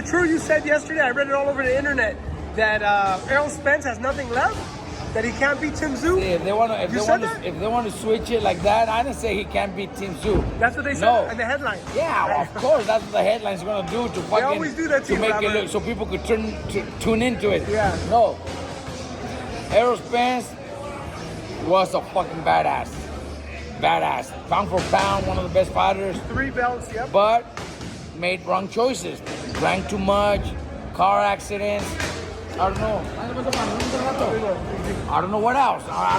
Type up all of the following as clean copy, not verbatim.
true you said yesterday, I read it all over the internet, that Errol Spence has nothing left? That he can't beat Tim Tszyu? See, if they want to switch it like that, I didn't say he can't beat Tim Tszyu. That's what they said in the headline. Yeah, well, of course, that's what the headline's gonna do to fucking. They always do that to make Robert. it look so people could tune into it. Yeah. No. Errol Spence was a fucking badass. Badass. Pound for pound, one of the best fighters. 3 belts, yep. But made wrong choices. Drank too much, car accidents. I don't know. I don't know what else. I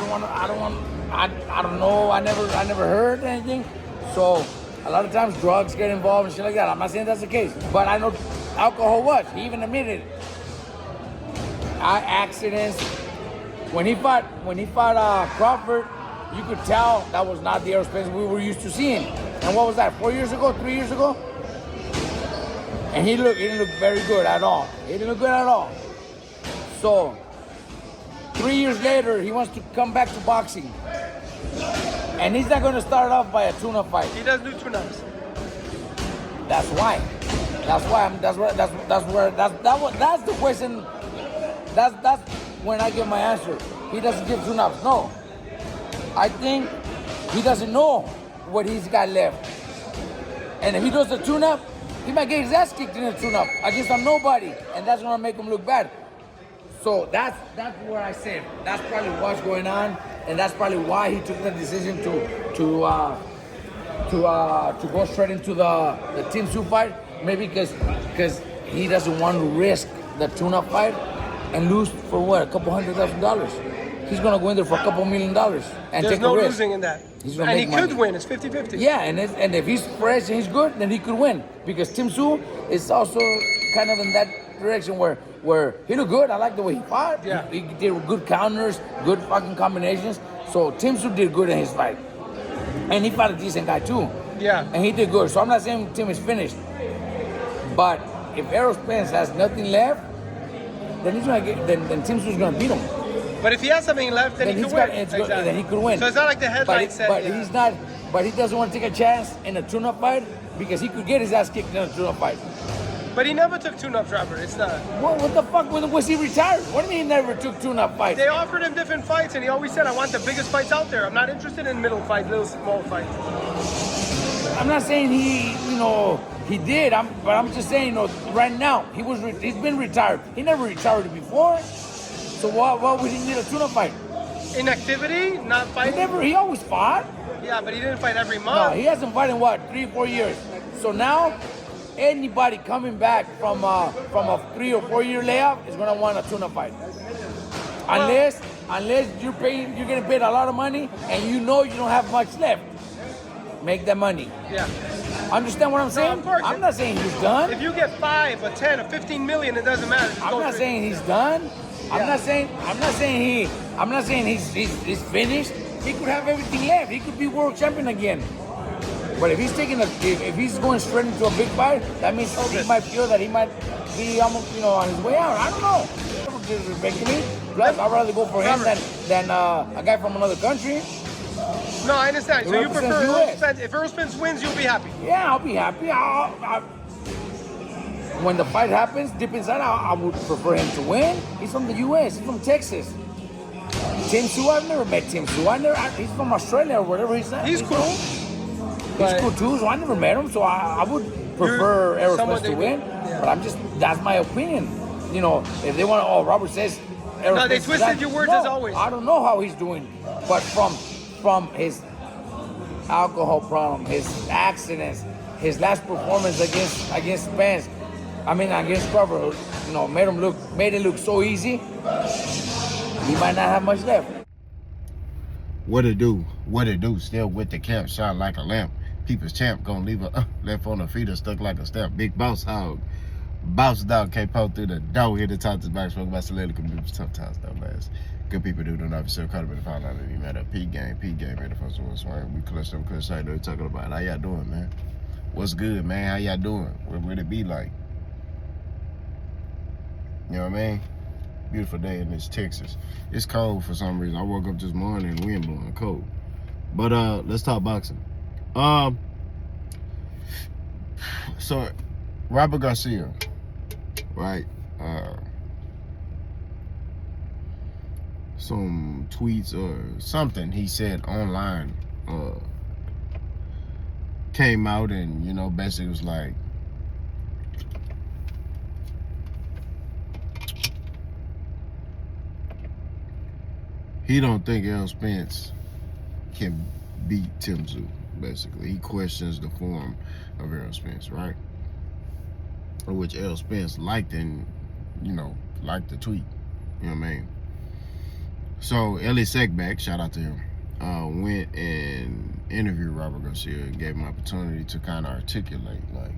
don't know. I never heard anything. So a lot of times drugs get involved and shit like that. I'm not saying that's the case, but I know alcohol was. He even admitted it. Accidents. When he fought Crawford, you could tell that was not the Errol Spence we were used to seeing. And what was that? 4 years ago? 3 years ago? And he didn't look very good at all. He didn't look good at all. So 3 years later, he wants to come back to boxing, and he's not going to start off by a tune-up fight. He does do tune-ups. That's why. That's the question. That's when I give my answer. He doesn't give tune-ups. No, I think he doesn't know what he's got left, and if he does the tune-up, he might get his ass kicked in a tune-up against a nobody, and that's going to make him look bad. So that's where I said that's probably what's going on, and that's probably why he took the decision to go straight into the Tim Tszyu fight. Maybe because he doesn't want to risk the tune-up fight and lose for what, $200,000. He's gonna go in there for $2 million and There's take no a risk. losing in that. He's gonna and make he money. could win. It's 50-50. Yeah, and if he's fresh and he's good, then he could win. Because Tim Tszyu is also kind of in that direction where he looked good. I like the way he fought. Yeah. He did good counters, good fucking combinations. So Tim Tszyu did good in his fight. And he fought a decent guy too. Yeah. And he did good. So I'm not saying Tim is finished. But if Errol Spence has nothing left, then he's gonna get then Tim Tszyu is gonna beat him. But if he has something left, then he could win. Then he could win. So it's not like the headline said. But he's not. But he doesn't want to take a chance in a tune-up fight because he could get his ass kicked in a tune-up fight. But he never took tune-ups, Robert. It's not. What the fuck? Was he retired? What do you mean he never took tune-up fights? They offered him different fights, and he always said, "I want the biggest fights out there. I'm not interested in middle fights, little small fights." I'm not saying he did. But I'm just saying, right now he's been retired. He never retired before. So why would he need a tune-up fight? Inactivity, not fighting. He always fought. Yeah, but he didn't fight every month. No, he hasn't fought in what, 3-4 years. So now, anybody coming back from a 3 or 4 year layoff is gonna want a tune-up fight. Unless you're getting paid a lot of money and you know you don't have much left. Make that money. Yeah. Understand what I'm saying? of course. I'm not saying he's done. If you get 5 or 10 or 15 million, it doesn't matter. Just I'm go not for it. saying he's done. I'm not saying he's finished. He could have everything left. He could be world champion again. But if he's going straight into a big fight, that means he might feel that he might be almost on his way out. I don't know. Disrespecting me. Plus, I'd rather go for him than a guy from another country. No, I understand. So you Represents prefer Errol US. Spence. If Errol Spence wins, you'll be happy. Yeah, I'll be happy. When the fight happens, deep inside, I would prefer him to win. He's from the U.S. He's from Texas. Tim Tszyu, I've never met Tim Tszyu. He's from Australia or whatever he's at. He's cool. He's cool too, so I never met him. So I would prefer Errol Spence to win. Yeah. But that's my opinion. If they want to, Robert says Errol No, they Spence twisted your words as always. I don't know how he's doing. But from his alcohol problem, his accidents, his last performance against Spence, against Crawford, made it look so easy. He might not have much left. What it do? Still with the camp, shine like a lamp. People's champ gonna leave a left on the feet or stuck like a stamp. Big boss hog. Boss dog can't poke through the door. Here to talk to the back, spoke about Solid communities. Tough times, though, last. Good people do not officer caught up in the foul line. We met up P game, man. The first one swing. We clutched them, couldn't say they're talking about. How y'all doing, man? What's good, man? How y'all doing? What would it be like? You know what I mean? Beautiful day in this Texas. It's cold for some reason. I woke up this morning and wind blowing cold. But let's talk boxing. So Robert Garcia, right? Some tweets or something he said online came out, and basically was like, he don't think Errol Spence can beat Tim Tszyu. Basically, he questions the form of Errol Spence, right? Which Errol Spence liked, and liked the tweet. You know what I mean? So Ellie Seckback, shout out to him, went and interviewed Robert Garcia and gave him an opportunity to kind of articulate, like,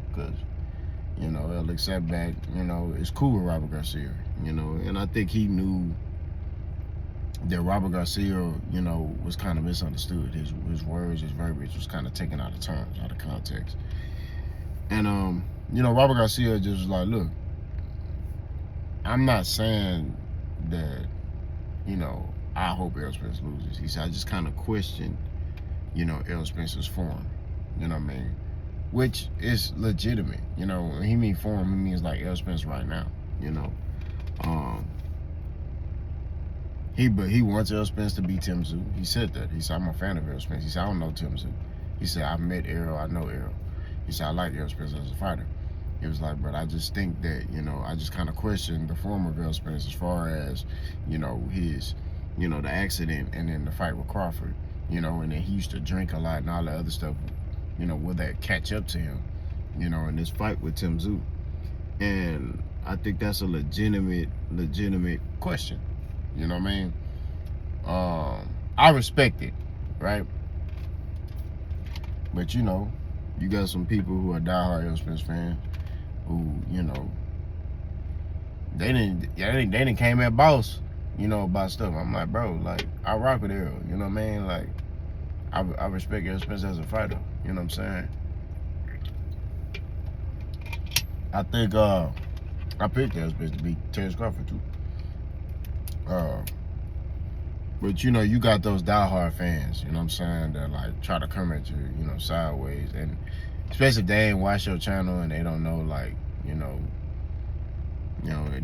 because Ellie Seckback, is cool with Robert Garcia, and I think he knew that Robert Garcia, was kind of misunderstood. His words, his verbiage was kind of taken out of terms, out of context. And Robert Garcia just was like, look, I'm not saying that, I hope Errol Spence loses. He said, I just kind of question, Errol Spence's form. You know what I mean? Which is legitimate. When he means form, he means like Errol Spence right now. He wants Errol Spence to beat Tim Tszyu. He said that. He said, I'm a fan of Errol Spence. He said, I don't know Tim Tszyu. He said, I've met Errol. I know Errol. He said, I like Errol Spence as a fighter. He was like, but I just think that, I just kind of question the form of Errol Spence as far as, his, the accident and then the fight with Crawford, and then he used to drink a lot and all that other stuff, will that catch up to him, in this fight with Tim Tszyu? And I think that's a legitimate question. You know what I mean? I respect it, right? But you got some people who are diehard Errol Spence fans who, they didn't came at boss, about stuff. I'm like, bro, like, I rock with Errol, you know what I mean? Like, I respect Errol Spence as a fighter, you know what I'm saying? I think I picked Errol Spence to beat Terrence Crawford too. But you got those diehard fans, you know what I'm saying, that like try to come at you, sideways, and especially if they ain't watch your channel and they don't know, like,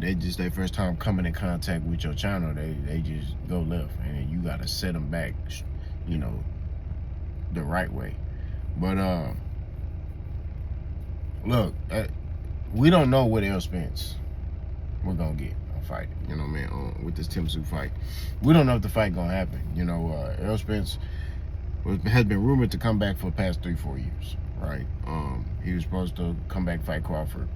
they just their first time coming in contact with your channel, they just go left, and you gotta set them back, the right way. But look, we don't know what Errol Spence we're gonna get a fight, with this Tim Tszyu fight. We don't know if the fight gonna happen. Errol Spence has been rumored to come back for the past 3-4 years, right? He was supposed to come back, fight Crawford.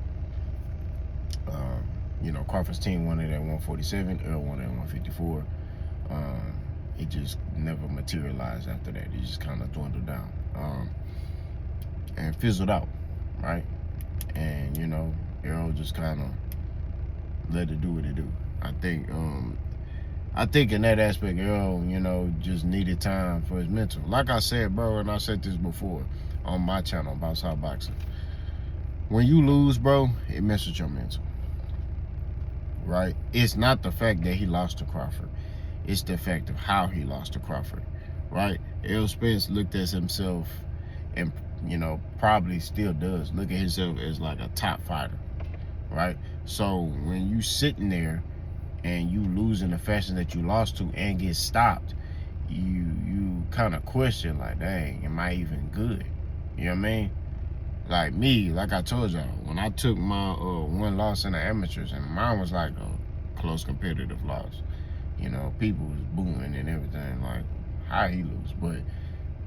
Crawford's team wanted at 147, Errol wanted at 154. It just never materialized after that. It just kind of dwindled down and fizzled out, right? And Errol just kind of let it do what it do. I think in that aspect, Errol, just needed time for his mental. Like I said, bro, and I said this before on my channel about South Boxing. When you lose, bro, it messes with your mental, right? It's not the fact that he lost to Crawford. It's the fact of how he lost to Crawford, right? Errol Spence looked at himself and, probably still does look at himself as like a top fighter, right? So when you sitting there and you lose in the fashion that you lost to and get stopped, you kind of question, like, dang, am I even good? You know what I mean? Like me, like I told y'all, when I took my one loss in the amateurs, and mine was like a close competitive loss, people was booing and everything, like, how he lose? But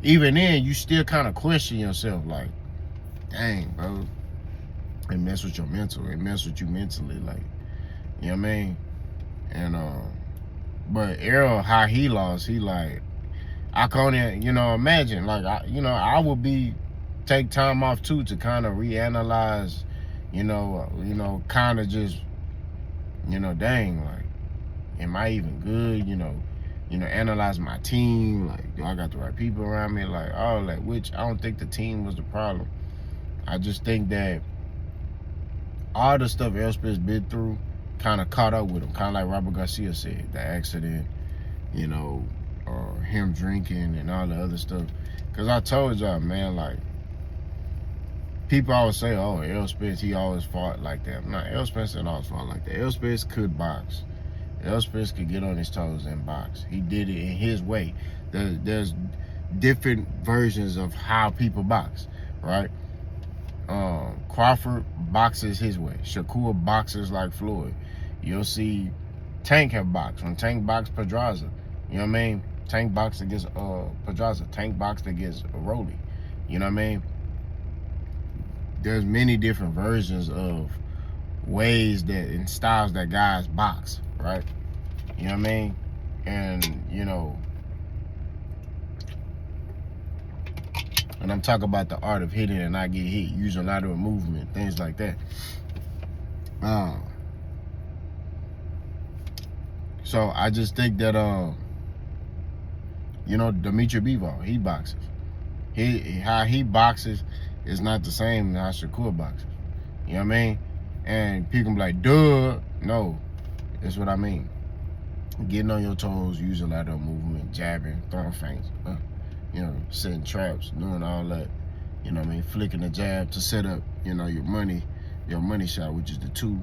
even then, you still kind of question yourself, like, dang, bro, it mess with your mental. It mess with you mentally, like, you know what I mean? And but Errol, how he lost, he like, I can't, imagine, like, I would take time off too to kind of reanalyze, kind of just, dang, like, am I even good? Analyze my team, like, do I got the right people around me, like, all that, which I don't think the team was the problem. I just think that all the stuff Errol Spence been through kind of caught up with him, kind of like Robert Garcia said, the accident, or him drinking and all the other stuff. Because I told y'all, man, like, people always say, oh, Errol Spence, he always fought like that. No, Errol Spence didn't always fought like that. Errol Spence could box. Errol Spence could get on his toes and box. He did it in his way. There's different versions of how people box, right? Crawford boxes his way. Shakur boxes like Floyd. You'll see Tank have boxed. When Tank boxed Pedraza, you know what I mean? Tank boxed against Pedraza. Tank boxed against Rolly. You know what I mean? There's many different versions of ways that and styles that guys box, right? You know what I mean? And, you know, and I'm talking about the art of hitting and not get hit, using lateral movement, things like that. So I just think that, you know, Dimitri Bivol, he boxes. How he boxes is not the same as how Shakur boxes. You know what I mean? And people can be like, duh. No, that's what I mean. Getting on your toes, using lateral movement, jabbing, throwing feints, you know, setting traps, doing all that. You know what I mean? Flicking the jab to set up, you know, your money shot, which is the 2.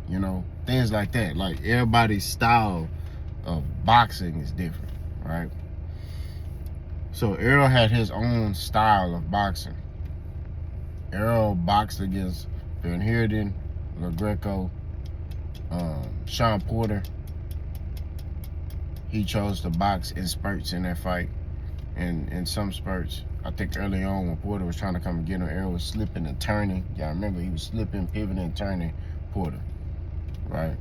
You know, things like that. Like, everybody's style of boxing is different, right? So Errol had his own style of boxing. Errol boxed against Van Heerden, LaGreco, Sean Porter. He chose to box in spurts in that fight. And in some spurts, I think early on when Porter was trying to come and get him, Errol was slipping and turning. Y'all remember, he was slipping, pivoting, and turning Porter, right?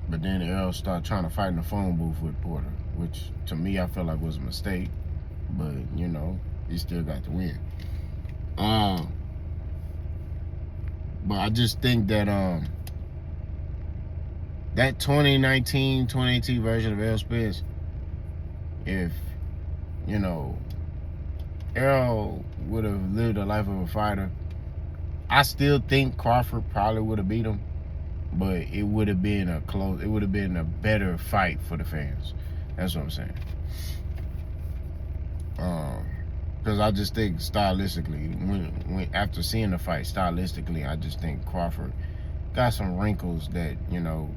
But then Errol started trying to fight in the phone booth with Porter, which to me I felt like was a mistake. But, you know, he still got the win. But I just think that that 2019, 2018 version of Errol Spence, if, you know, Errol would have lived a life of a fighter, I still think Crawford probably would have beat him, but it would have been it would have been a better fight for the fans. That's what I'm saying. Because I just think stylistically, when after seeing the fight, stylistically, I just think Crawford got some wrinkles that, you know,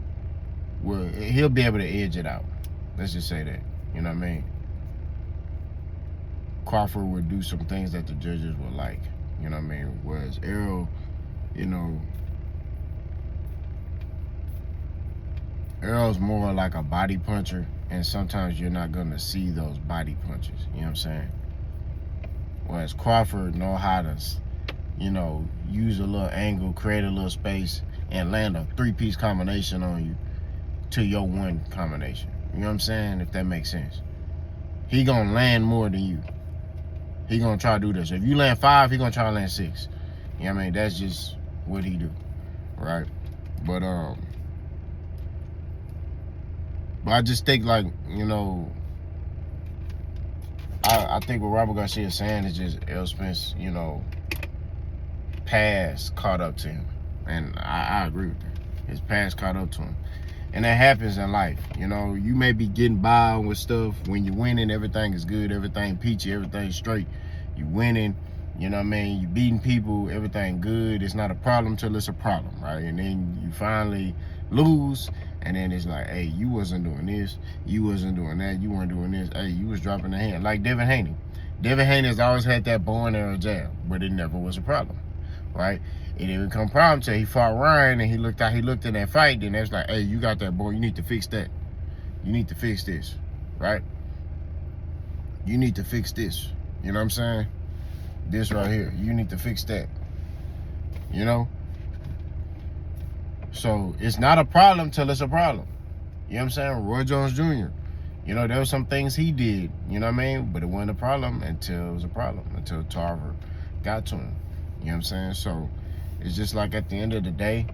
he'll be able to edge it out. Let's just say that. You know what I mean? Crawford would do some things that the judges would like. You know what I mean? Whereas Errol, you know, Errol's more like a body puncher, and sometimes you're not going to see those body punches. You know what I'm saying? Whereas Crawford know how to, you know, use a little angle, create a little space, and land a 3-piece combination on you to your 1 combination. You know what I'm saying? If that makes sense. He gonna land more than you. He gonna try to do this. If you land 5, he gonna try to land 6. You know what I mean? That's just what he do, right? But I just think, like, you know, I think what Robert Garcia is saying is just Errol Spence, you know, past caught up to him. And I agree with that. His past caught up to him. And that happens in life. You know, you may be getting by with stuff. When you're winning, everything is good, everything peachy, everything straight. You winning, you know what I mean? You beating people, everything good. It's not a problem till it's a problem, right? And then you finally lose, and then it's like, hey, you wasn't doing this, you wasn't doing that, you weren't doing this, hey, you was dropping the hand. Like Devin Haney. Devin Haney's always had that bow and arrow jab, but it never was a problem, right? It didn't become a problem till he fought Ryan, and he looked in that fight, then it's like, hey, you got that, boy, you need to fix that. You need to fix this, right? You need to fix this. You know what I'm saying? This right here, you need to fix that. You know? So it's not a problem till it's a problem. You know what I'm saying? Roy Jones Jr., you know, there were some things he did, you know what I mean? But it wasn't a problem until it was a problem, until Tarver got to him. You know what I'm saying? So it's just like at the end of the day,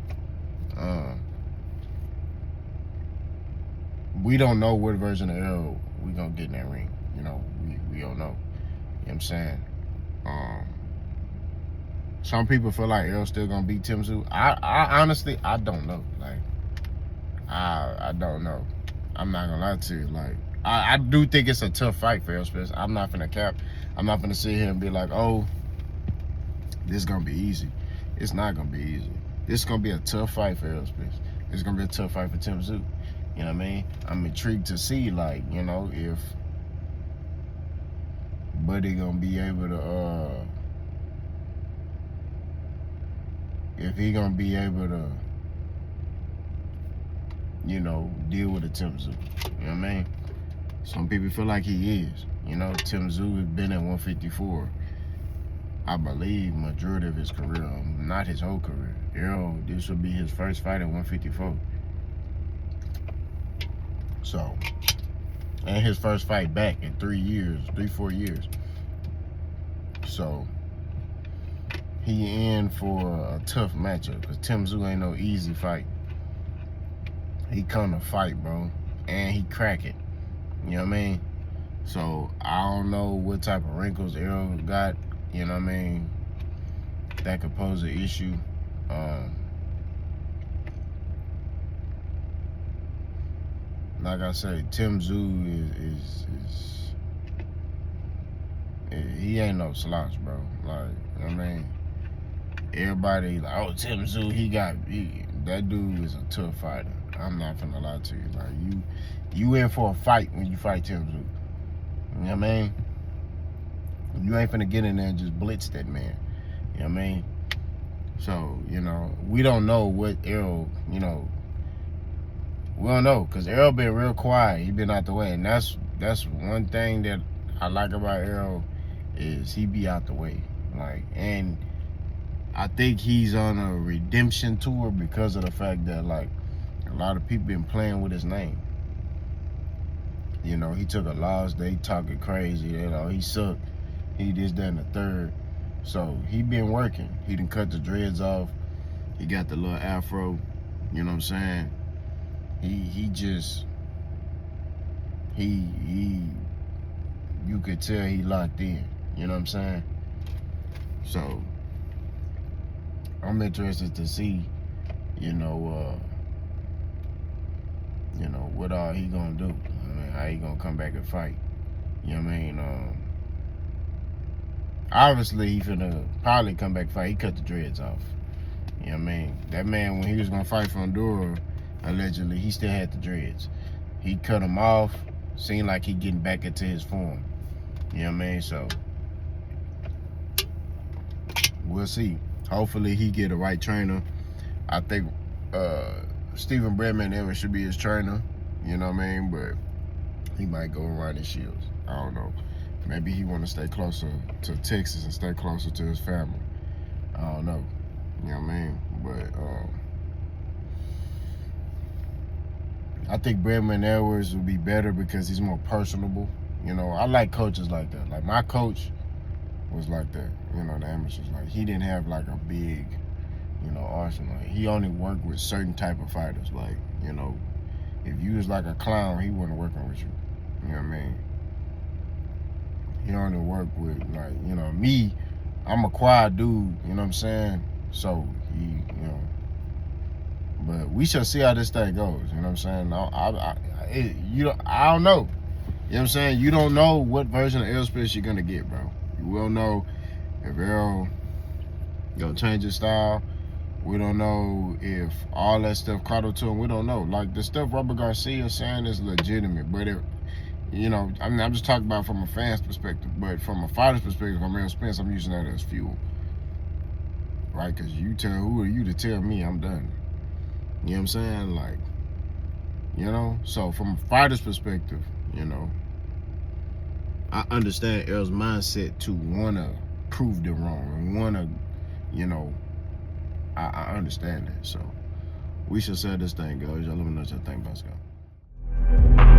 we don't know what version of Errol we gonna get in that ring. You know, we don't know. You know what I'm saying? Some people feel like Errol's still gonna beat Tim Tszyu. I honestly, I don't know. Like, I don't know. I'm not gonna lie to you. Like, I do think it's a tough fight for Errol Spence. I'm not finna cap. I'm not finna sit here and be like, oh, this is gonna be easy. It's not gonna be easy. This is gonna be a tough fight for Errol Spence. It's gonna be a tough fight for Tim Tszyu. You know what I mean? I'm intrigued to see, like, you know, if Buddy gonna be able to, if he gonna be able to, you know, deal with a Tim Tszyu. You know what I mean? Some people feel like he is. You know, Tim Tszyu has been at 154. I believe majority of his career, not his whole career. Errol, this will be his first fight at 154. So, and his first fight back in 4 years. So, he in for a tough matchup because Tim Tszyu ain't no easy fight. He come to fight, bro, and he crack it. You know what I mean? So, I don't know what type of wrinkles Errol got, you know what I mean, that could pose an issue. Like I said, Tim Tszyu is he ain't no slouch, bro. Like, you know what I mean? Everybody like, oh, Tim Tszyu, that dude is a tough fighter. I'm not finna lie to you. Like, you in for a fight when you fight Tim Tszyu. You know what I mean? You ain't finna get in there and just blitz that man. You know what I mean? So, you know, we don't know what Errol, you know, we don't know, because Errol been real quiet. He been out the way. And that's one thing that I like about Errol is he be out the way. Like, and I think he's on a redemption tour because of the fact that, like, a lot of people been playing with his name. You know, he took a loss. They talking crazy. You know, he sucked. He this, that, and the third. So he been working. He done cut the dreads off. He got the little afro. You know what I'm saying? You could tell he locked in. You know what I'm saying? So I'm interested to see, you know what all he gonna do. I mean, how he gonna come back and fight. You know what I mean? Obviously he finna probably come back and fight. He cut the dreads off. You know what I mean? That man, when he was gonna fight for Honduras, allegedly, he still had the dreads. He cut them off. Seemed like he getting back into his form. You know what I mean? So we'll see. Hopefully he get the right trainer. I think Stephen Bredman Evans should be his trainer. You know what I mean? But he might go around in Shields. I don't know. Maybe he want to stay closer to Texas and stay closer to his family. I don't know. You know what I mean? But I think Bredman Edwards would be better because he's more personable. You know, I like coaches like that. Like, my coach was like that, you know, the amateurs. Like, he didn't have, like, a big, you know, arsenal. Like, he only worked with certain type of fighters. Like, you know, if you was like a clown, he wasn't working with you. You know what I mean? He only worked with, like, you know, me, I'm a quiet dude, you know what I'm saying? So, you know, but we shall see how this thing goes, you know what I'm saying? I don't know. You know what I'm saying? You don't know what version of Errol Spence you're gonna get, bro. You will know if Errol gonna change his style. We don't know if all that stuff caught up to him. We don't know. Like, the stuff Robert Garcia is saying is legitimate, but you know, I mean, I'm just talking about from a fan's perspective, but from a fighter's perspective, from Errol Spence, I'm using that as fuel, right? Because who are you to tell me I'm done? You know what I'm saying? Like, you know, so from a fighter's perspective, you know, I understand Errol's mindset to want to prove them wrong and want to, you know, I understand that. So we should see how this thing goes. Y'all let me know what y'all think about it.